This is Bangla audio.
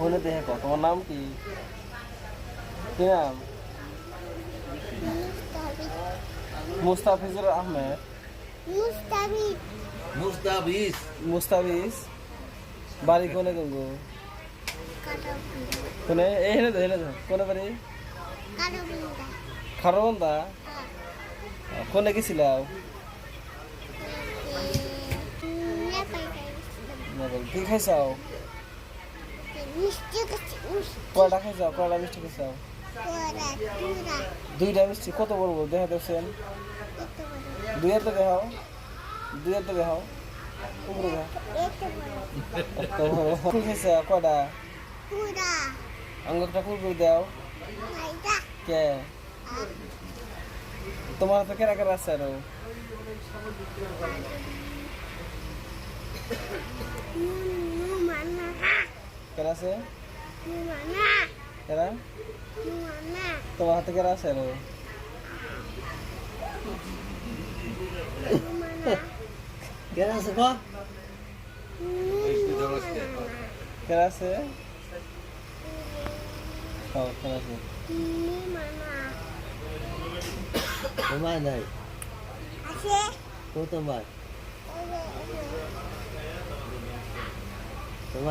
ফোনে দেখে কো তোমার নাম কি? কি নাম? মুস্তাফিজুর আহমেদ। মুস্তাফিজ। মুস্তাফিজ। মুস্তাফিজ বাড়ি কোনে গঙ্গু? কাটাবুন্ডা। কোনে এই হেলে কোনে বাড়ি? কাটাবুন্ডা। খারবন্দা। কোনে গেছিলাও? কি খাইছাও? মিষ্টি খাচ্ছি, মিষ্টি। কয়টা খাইছাও? কয়টা মিষ্টি খাইছাও? তুরা। দুইটা মিষ্টি কত বড় বড় দেখা দেখছেন? এত বড়। দুই হাতে দেখাও, দুই হাতে দেখাও, উপরে দেখাও। এত বড়। এত বড়। কি খাইছা কয়টা? তুরা। আঙ্গুরটা কুকুর দাও। মাইদা। কে তোমার হাতে কেরা কেরা আছে আরো? মানা। কেরা আছে? মানা। কেরা? মানা। তোমার হাতে কেরা আছে আরো? মানা। কেন আছে গো? কেরা আছে? কেরা আছে? মানা। তোমার নাই। আছে। তো তোমার। তোমার